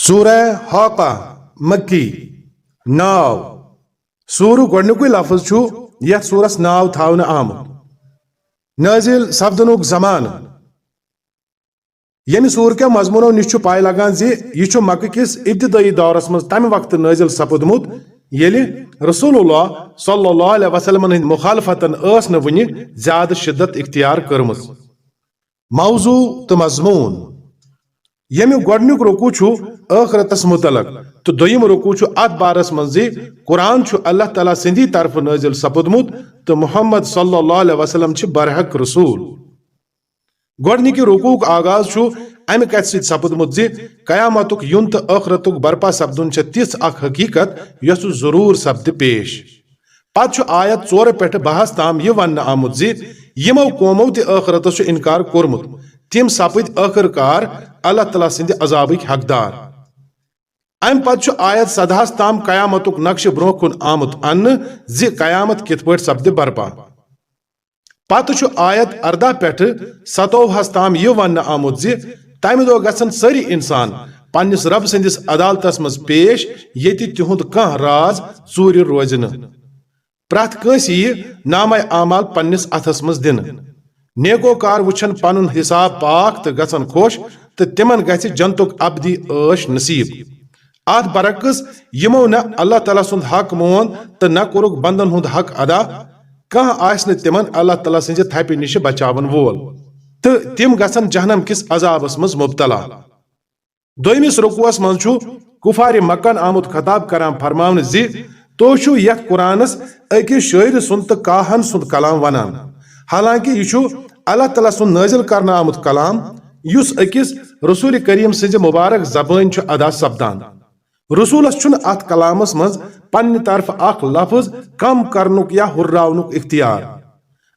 सूरह हाका मक्की नाव सूर गोडनुक लफ्ज छु यथ सूरस नाव थावन आमुत नाजिल सपदनुक जमान यमि सूर के मजमूनो निश पाय लगान जे यह मक्क किस इब्तिदाई दौरस मज तम वक्त नाजिल सपदमुत येलि रसूलुल्लाह सल्लल्लाहु अलैहि वसल्लम हिंद मुखालफतन अस न वुनि ज्यादा शिद्दत इख्तियार करमज मौजू तो मजमून यमि गोडनुक रुकू छु आखिरतस मुतलक तो दोयम रुकू छु अत बारस मज कुरान छु अल्लाह ताला सिंधी तरफ नाजिल सपदमुत तो मुहम्मद सल्लल्लाहु अलैहि वसल्लम छि बरहक रसूल गोडनिक रुकूक आगाज छु अमि कथ सित सपदमुत जे कयामतुक युन तो आखिरतुक बरपा सपदुन छ तिस अख हकीकत यस जरूर सपद पेश पत छु आयत 4 पेठ 22 ताम यह वन आमुत जे यमो कौमो ते आखिरतस इनकार कोरमुत तिम सपद आखिरकार अल्लाह ताला सिंध अजाबिक हकदार अम पत आयत 17 ताम कयामतुक नक्श ब्रोह कुन आमुत अन्न जि कयामत कित पट सपद बरपा पत आयत 18 पेठ 27 ताम यह वन आमुत जि तमि दो गसन सारी इंसान पन्निस रब सिंदिस अदालतस मज पेश येति तिहुंद कह राज चूर रोज न प्रथ कंस यह नामा आमाल पन्निस अथस मज दिन नेकोकार वुछन पनुन हिसाब पाक तो गसन खुश तो तिमन गछ जंतुक अबदी ऐश नसीब आत बरक्स यमो न अल्लाह ताला सुंद हक मोन तो न कोरुक बंदन हुंद हक अदा कह आस न तिमन अल्लाह ताला सिंज थपि निश बचावन वोल तो तिम गसन जहनम किस अजाबस मज मुब्तला दोयमिस रुकुअस मज छु कुफार मक्कन आमुद खताब करान फरमावन जि तो छु यथ कुरानस अकिस शायर सुंद तो काहन सुंद कलाम वनान हालांकि यह अल्लाह ताला सुन नाजिल करना आमुद कलाम युस अकिस रसूल करीम सिंज मुबारक जबान छु अदा सपदान रसूलस छुन अत कलामस मज पन्ने तरफ अख लफ्ज कम करनुक या हुर्रावनुक इख्तियार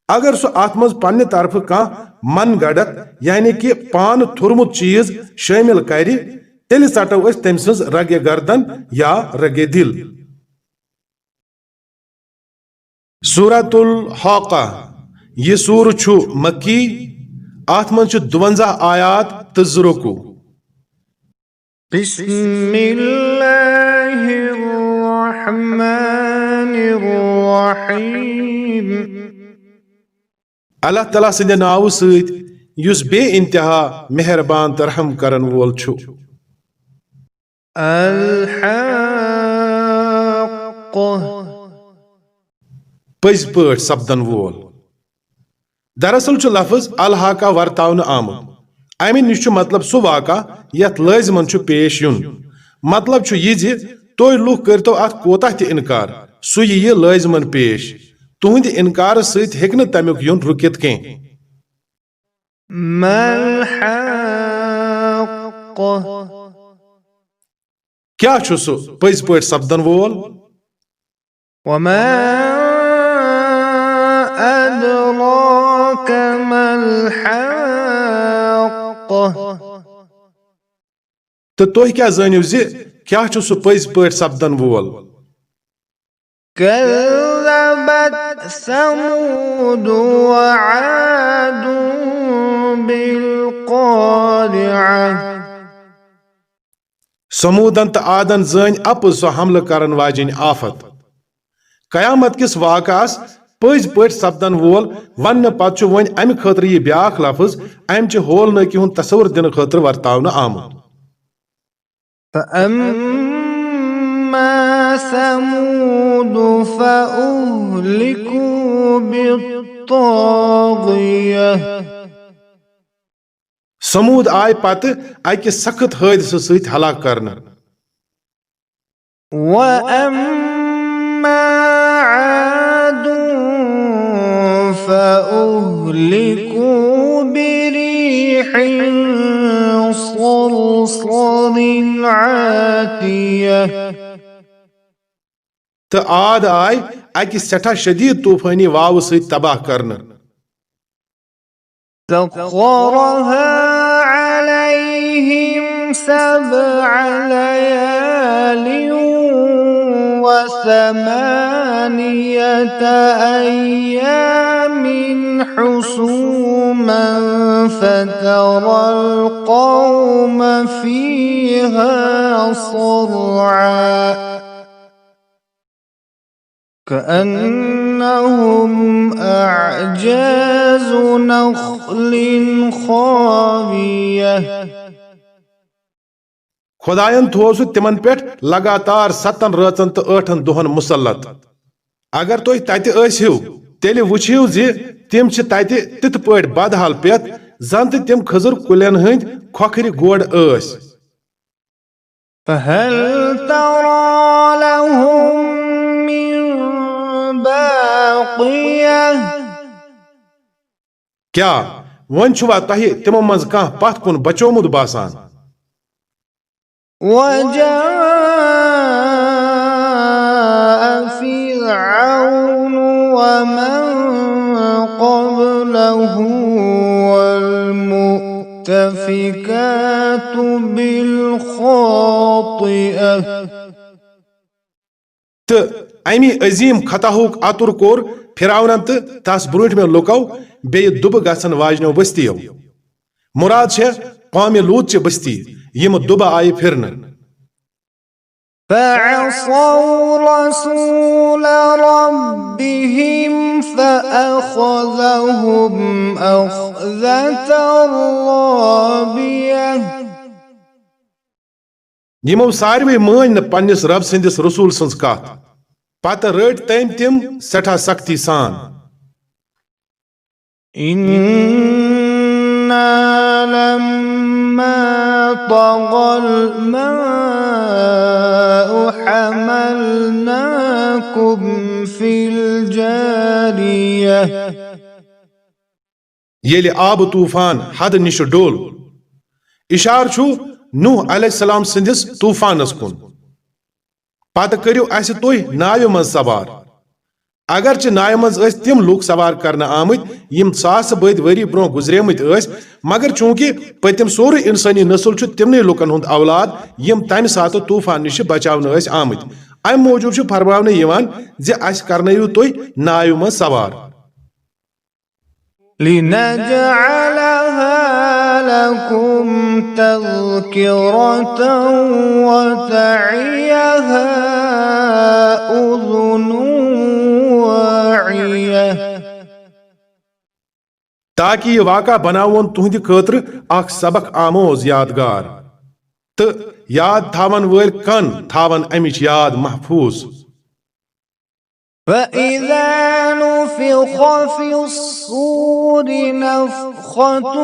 अगर सो अत मज पन्ने तरफ कह मन गड़त यानी कि पान थुरमुत चीज शामिल करि तेल सटो अस तम सज रगे गर्दन या रगे दिल सूरतुल हाका यह सूर छु मक्की आत मन 52 आयात तजुरुकु बिस्मिल्लाहिर्रहमानिर्रहीम अल्लाह ताला सिंदे नाव सत युस बे इंतहा मेहरबान तरहम करन वोल छु अल-हक़्क़ पज पट सपदन वोल दरअसल छु लफ्ज अल-हाका वर्तावन आमुत अमि निश मतलब सु वाका यथ लाजिमन छु पेश युन मतलब छु यह जे तोय लुक करतो अत कोता ते इनकार सु यह लाजिमन पेश तुहंद इनकार सत हेक न तमिक युन रुकित के मल-हक़्क़ क्या छु सु पज पट सपदन वोल वमा अदराक मल-हक़्क़ तो तुह क्या जानिव जे क्या छु सु पज पट सपदन वोल कज़्ज़बत समूद वआद बिल-क़ारिअह समूदन तो आदन जान अपुज सो हमल करन वाजिन आफत कयामत किस वाकास पज पट सपदन वोल वन पत वन अमि खतर यह ब्याख लफ्ज अमि होल नकी हुन तस्वुर दिन खतर वर्तावन आमुत فأما ثمود فأهلكوا بالطاغية समूद आय पत अकि सख्त हादसे सत हलाक करन وأما عاد فأهلكوا بريح صرصر عاتية तो आद आय अकि सठा शदीद तूफानी वाव सत तबाह करन سخرها عليهم 7 ليال و8 أيام حسوما فترى القوم فيها فيها صرعا كأنهم أعجاز نخل خاوية खुदायन थो सु तिमन पे लगातार 7 रचन तो 8 दोहन मुसल्लत अगर तुम तत ٲسِو तेल वुछिव जि तिम छ तत तित पट बदहाल पेत जन त तिम खजर कुलेन हंद खोखरि गोड़ ٲسۍ فهل ترى لهم من باقية क्या वन छुवा तहि तिमो मज कह पथ कुन बचोमुद बासान وجاء فرعون ومن قبله والمؤتفكات بالخاطئة तो अमी अजीम खताहुक आतुर कोर फिराउनन तो तस ब्रूट में लुको बे दुब गसन वाजनो बस्तियों मुराद छे कौम लूत च बस्ती यम दुब आय फिरन فعصوا رسول ربهم فأخذهم أخذة رابية यमो सारवे मान न पन्निस रब सिंदिस रसूल सन्स कथ पत रट तम तिम सठा सख्ती सान إنا لما طغى الماء حملناكم في الجارية येले आब तूफान हद निश डोल इशार छु नूह अलैहिस्सलाम सिंदिस तूफानस कुन पत करियो अस तुय नाव मज सवार अगर च नाव मज तिम लूक सवार करना आमत यम सास बद वरी ब्रो गुजरेमत मगर चूंकि पतिम सोर इंसानी नस्ल छु तिमने लुकन हुंद औलाद यम तम सात तूफान निश बचावन आमत अम मौजूब छु फरमावने यवान जे अस करनयु तुय नाव मज सवार لنجعلها لكم تذكرة وتعيها أذن واعية ताकि यह वाक़ा बनावन तुहंद खतर अख सबक आमोज यादगार तो याद थावन वल कन थावन अमिच याद महफूज فإذا نفخ في الصور نفخة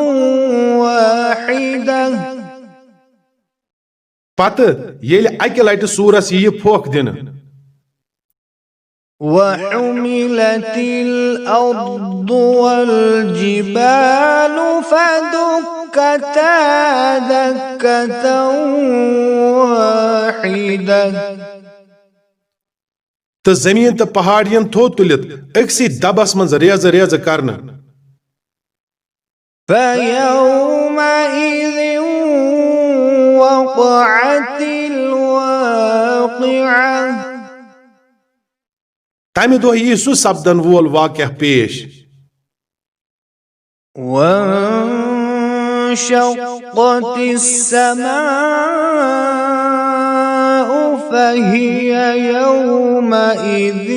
واحدة पत येले अकि लटि सूरस यह फोक दिन وحملت الأرض والجبال فدكتا دكة واحدة तो जमीन तो पहाड़ियन थो तुलित अक्सी दबस मज रेज रेज करन فيومئذ وقعت الواقعة तमि दो यी सु सपदन वोल वाक़या पेश وانشقت السماء فهي يومئذ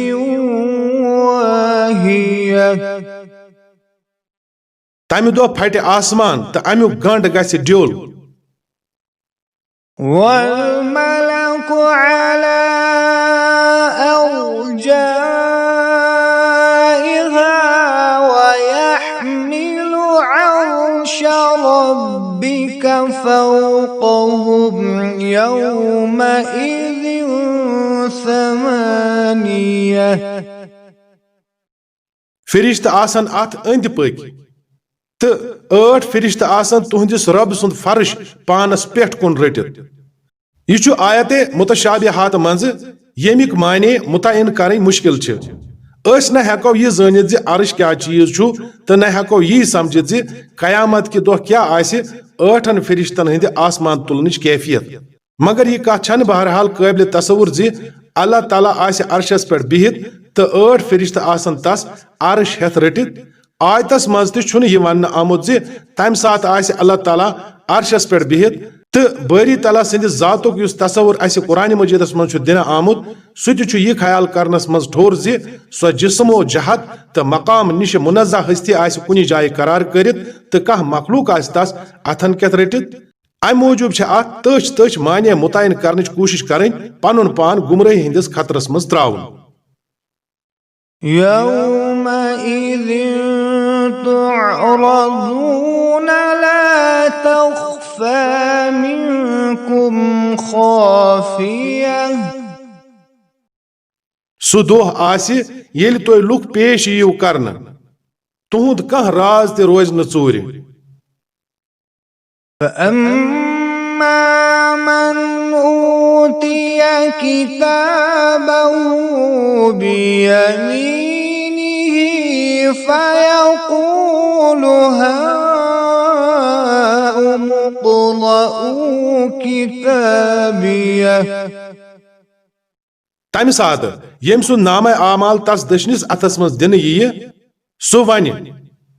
واهية तमि दो फट आसमान तो अमु गंड गस ड्योल والملك على أرجائها ويحمل عرش ربك فوقهم يومئذ ثمانية फिरिश्त आसन अथ अंद पक तो 8 फिरिश्त आसन तुहंदिस रब सुंद फर्श पानस पेट कुन रटित यह आयत मुतशाबिहात मज यमिक माने मुतयन कर मुश्किल न हेको यह जानित जे अर्श क्या चीज तो न हेको यह समझित जे कयामत कि दो क्या आसि 8 फिरिश्तन हंद आसमान तुलनच कैफियत मगर यह कथ छन बहरहाल काबिल तसवुर जे अल्लाह ताला आसि अर्शस पे बिहित तो 8 फिरिश्त आसन तस अर्श हेथ रटित आयतस मज तह वन आमुत जे तम सात आसि अल्लाह ताला अर्शस पे बिहित तो बारी तला सदिस जातुक युस तसव्वुर अस कुरान मजीदस मज दिन आमुत सह तु यह ख्याल करनस मज ठोर ज सो जिस्मो जहत तो मकाम निश मुनज़्ज़ा हस्ती आस कुनि जाय करार करित तो कह मखलूक आस तस अथन केत रटित अम मूजूब अत तच तच मानिया मुतयन करने कोशिश करें पनुन पान गुमराही हंदिस खतरस मज त्राउन يومئذ تعرضون لا تخفى منكم خافية सो दोह आसि येल तोय लुक पेश यीव करन तुहुंद कह राज ते रोज न चोर فأما من أوتي كتابه بيمينه فيقول هاؤم اقرءوا كتابيه तमि सात यम सु नाम आमाल तस दशनिस अथस मज दिन यी सो वन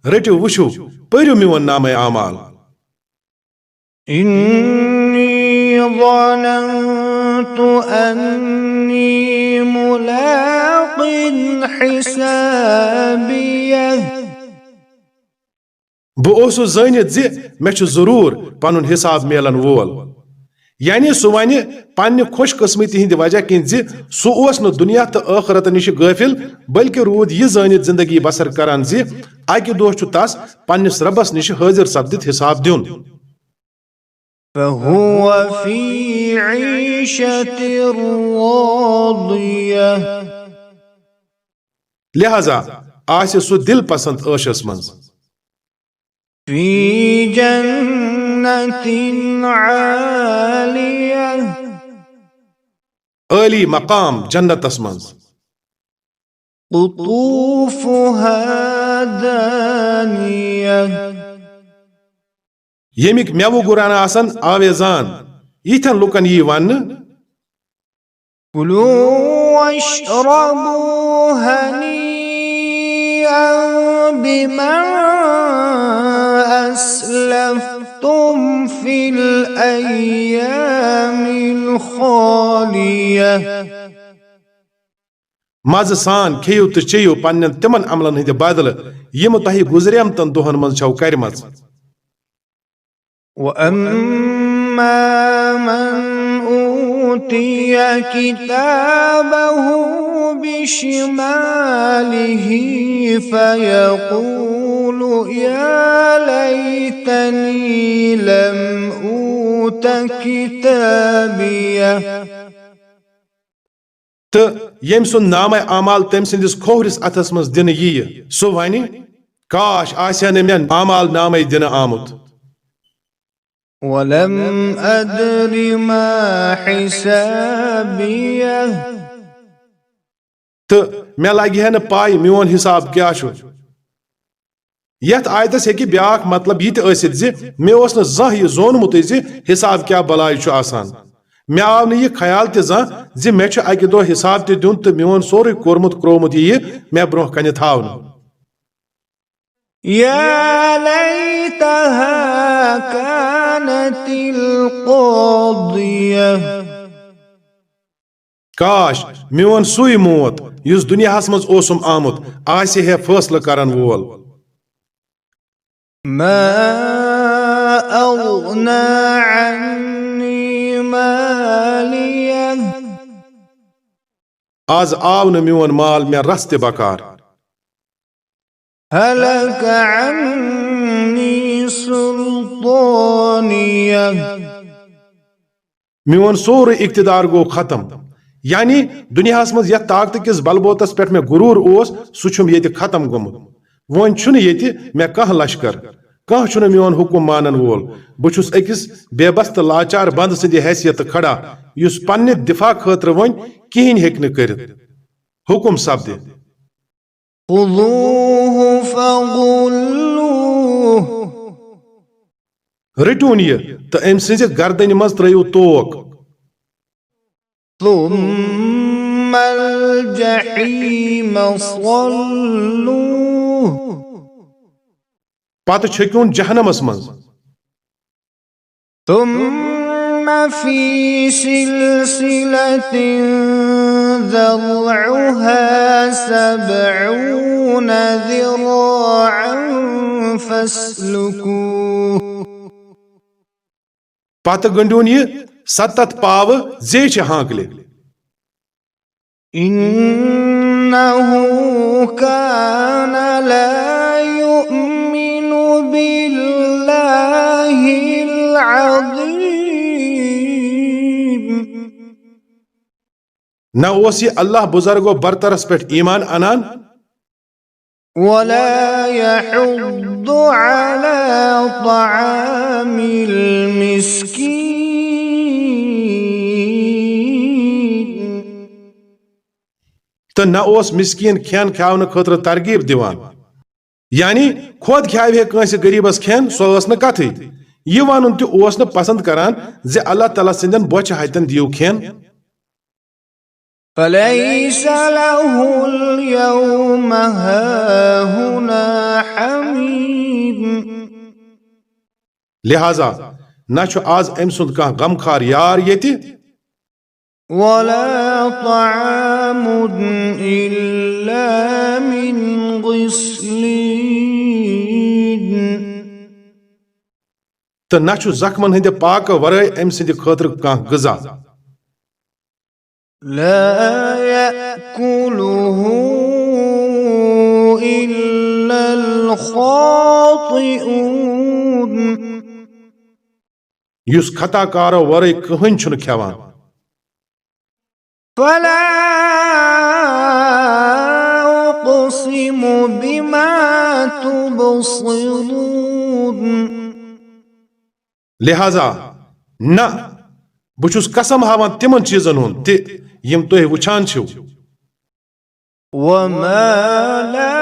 रटिव वुछो पर्यु मिवन नाम आमाल إني ظننت أني ملاق حسابيه बो जानत ज मे जरूर पनुन हिसाब मिलन वोल यानी सह वन पन्ने खुश किस्मती हिंद वजह किन सह न दुनिया तो आखरत निश गाफिल बल्कि रूद यह जानत जिंदगी बसर करान ज अकि दोह तस पन्निस रबस निश हाजिर सपदित हिसाब दिन فهو في عيشة راضية लिहाजा आस सह दिल पसंद ऐशस मज في جنة عالية आली मकाम जन्नतस मज قطوفها دانية यमिक मेवु गुरान आसन आवेजान इथन लुकन यी वन كلوا واشربوا هنيئا بما أسلفتم في الأيام الخالية मज सान खेयु तो चेयु पन्न तिमन अमलन हिंद बदल यम तह गुजरियमतन दोहन मज छौ करमज وأما من أوتي كتابه بشماله فيقول يا ليتني لم أوت كتابيه तो यम सुन नाम आमाल तम सिंदिस खोहरिस अथस मज दिन यी सो वन काश आस्या मे आमाल नाम दिन आमुत ولم أدر ما حسابيه तो मे लगे है पाय मोन हिसाब क्या यथ आयतस हेकि ब्याख मतलब यह तसित मे ओस न जह यह जोनमुत हिसाब क्या बलाय आसान मे आव न यह ख्याल त जह मे अकि दो हिसाब त दिन तो मोन सोरे कोरमुत क्रोमुत यह मे ब्रोह कन थावन يا ليتها كانت القاضية काश मोन सुई मोत युस दुनियाहस मज ओसुम आमुत आसे है फैसला करन वोल ما أغنى عني ماليه आज आव न मोन माल मे रस्त बकार هلك عني سلطانيه मोन सोरे इख्तिदार गो खत्म यानी दुनियाहस मज यथ ताकत किस बलबोतस पे मे गुरूर ओस सुछुम ये खत्म गोमुत वन छुन ये मे कह लश्कर कह छुन मोन हुकुम मानन वोल बुछुस अकिस बेबस तो लाचार बंद सद हैसियत खड़ा युस पन्ने दिफा खतर वन किहिन हेकन करित हुकुम सपदे خذوه فغلوه रटून ये तो अम सज गर्दन मज त्रयू तोक ثم الجحيم صلوه पत छक्यून जहनमस मज ثم في سلسلة ذرعها 70 ذراعا فاسلكوه پتہ گنڈون یہ 7 پاو زیچ ہانکلے إنه كان لا يؤمن بالله العظيم نہ اوس یہ اللہ بزرگو برترس پہ ایمان انان ولا يحض على طعام المسكين تو نہ اوس مسکین کھین کھاون خاطر ترغیب دیوان یعنی خود کھاوِ ہے کٲنٛسہِ غریبس کھین سۄ ٲس نہٕ کتھٕے یہ ونُن تہِ اوس نہٕ پسند کران زِ اللہ تعالیٰ سٕنٛدٮ۪ن بۄچھِ ہتٮ۪ن دِیِو کھین فليس له اليوم هاهنا حميم لہذا نہ چھُ آز أمۍ سُنٛد کانٛہہ غمخار یار ییٚتہِ ولا طعام إلا من غسلين تہٕ نہ چھُ زخمن ہٕنٛدِ پاکہٕ ورٲے أمۍ سٕنٛدِ خٲطرٕ کانٛہہ غذا لا يأكله إلا الخاطئون یُس خطا کارو ورٲے کٕہٕنۍ چھُنہٕ کھٮ۪وان فلا أقسم بما تبصرون لہذا نہ بہٕ چھُس قسم ہاوان تِمن چیٖزن ہُنٛد تہِ یِم تُہۍ وٕچھان چھِو وما لا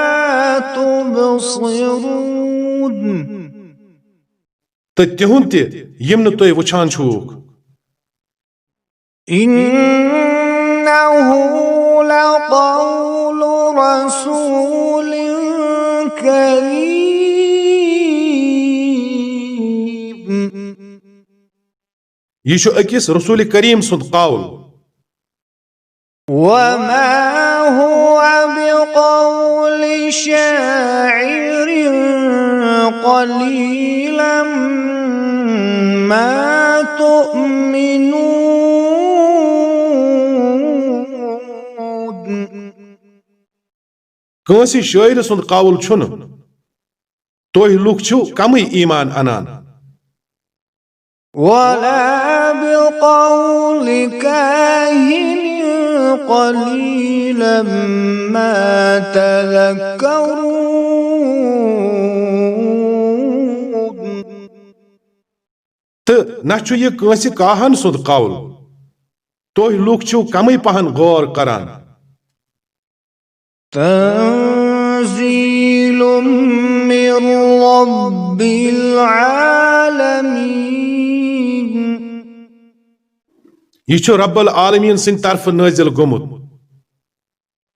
تبصرون تہٕ تِہُنٛد تہِ یِم نہٕ تُہۍ وٕچھان چھُوکھ إنه لقول رسول كريم یہ چھُ أکِس رسول کریم سُنٛد قول وما هو بقول شاعر قليلا ما تؤمنون کٲنٛسہِ شٲعرِ سُنٛد قول چھُنہٕ تُہۍ لُکھ چھِو کمٕے ایمان انان ولا بقول كاهن قليلا ما تذكرون تہٕ نہ چھُ یہِ کٲنٛسہِ کاہن سُنٛد قول تُہۍ لُکھ چھِو کمٕے پہن غور کران تنزيل من رب العالمين یہ چھُ رب العالمین سٕنٛدِ طرفہٕ نٲزِل گوٚمُت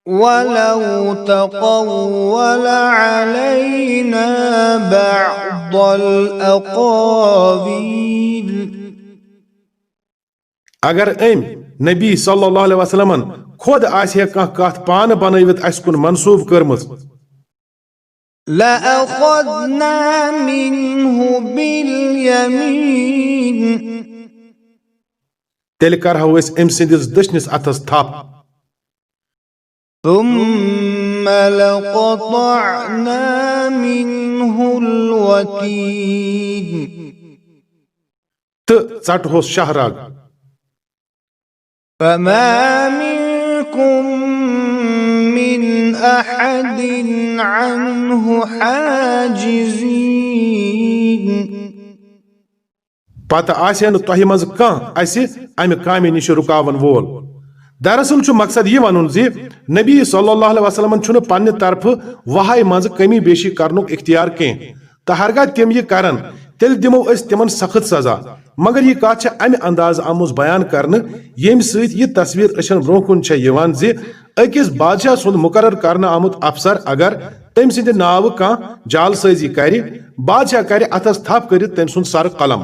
ولو تقول علينا بعض الأقاويل اگر أمۍ نبی صلی اللہ علیہ وسلمن خود آسہِ ہے کانٛہہ کتھ پانہٕ بنٲوِتھ اَسہِ کُن منسوٗب کٔرمٕژ لأخذنا منه باليمين تیٚلہِ کرہو أسۍ أمۍ سٕنٛدِس دٔچھنِس اَتھس تھپھ ثم لقطعنا منه الوتين تہٕ ژٹہوس شاہراگ فما منكم من أحد عنه حاجزين پتہٕ آسہِ ہے نہٕ تۄہہِ منٛز کانٛہہ اَسہِ امہِ کامہِ نِش رُکاون وول دراصل چھُ مقصد یہِ ونُن زِ نبی صلی اللہ علیہ وسلمن چھُنہٕ پننہِ طرفہٕ وہاے منٛز کمی بیشی کرنُک اختیار کینٛہہ تہٕ ہرگاہ تِم یہِ کرن تیٚلہِ دِمو أسۍ تِمن سخت سزا مگر یہِ کتھ چھےٚ امہِ انداز آمٕژ بیان کرنہٕ ییٚمہِ سۭتۍ یہِ تصویر أچھن برونٛہہ کُن چھےٚ یِوان زِ أکِس بادشاہ سُنٛد مُقرر کرنہٕ آمُت افسر اگر تٔمۍ سٕنٛدِ ناوٕ کانٛہہ جال سٲزی کرِ بادشاہ کرِ اتھس تھپھ کٔرِتھ تٔمۍ سُنٛد سر قلم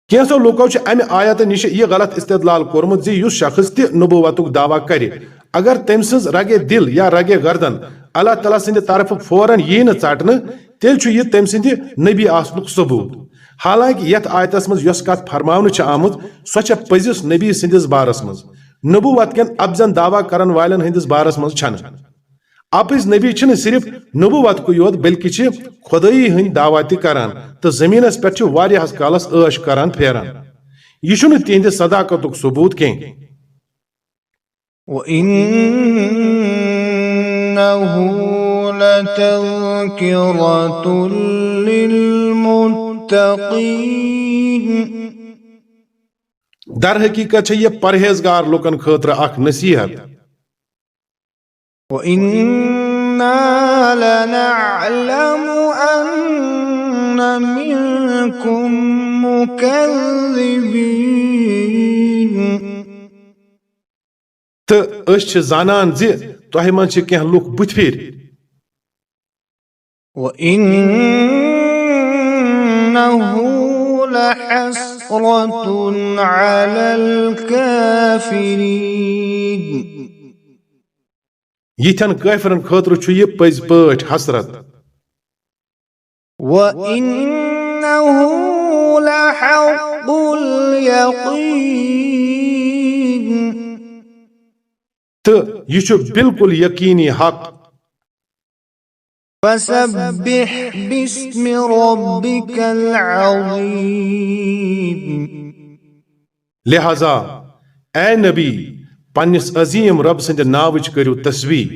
कैंसो लोको अमि आयत निश यह गलत इस्तेदलाल कोरमुत जी युस शख्स ति नबुवतुक दावा करे अगर तम सज रगे दिल या रगे गर्दन अल्लाह ताला सिंद तरफ फौरन यी न चाटन तेल छु यह तम सिंद नबी आसनुक सबूत। हालांकि यथ आयतस मज यस कथ फरमावन छ आमुत सो छ पजिस नबी सिंदिस बारस मज नबुवत केन अबजन दावा करन वालन हिंदिस बारस मज छन। अपिस नबी छन सिर्फ नबुवत को योत बल्कि छ खुदाई हंद दावा ति करान तो जमीनस पे छ वारियाहस कालस ऐश करान फेरान। यह छु न तिहंद सदाकतुक सबूत कें। وَإِنَّهُ لَتَذْكِرَةٌ لِلْمُتَّقِينَ दर हकीकत छ यह परहेजगार लोकन खतर अख नसीहत। وَإِنَّا لَنَعْلَمُ أَنَّ مِنكُم مُكَذِّبِينَ तो अस छ जानन ज तोह मन छ केह लुक बुथफिर। وَإِنَّهُ لَحَسْرَةٌ عَلَى الْكَافِرِينَ यिथन काफिरन खतर छु यह पज पट हसरत। وَإِنَّهُ لَحَقُّ الْيَقِينِ तो यह छु बिल्कुल यकीनी हक। فَسَبِّحْ بِاسْمِ رَبِّكَ الْعَظِيمِ लिहाजा ए नबी पन्निस अजीम रब सिंद नावच करू तस्बीह।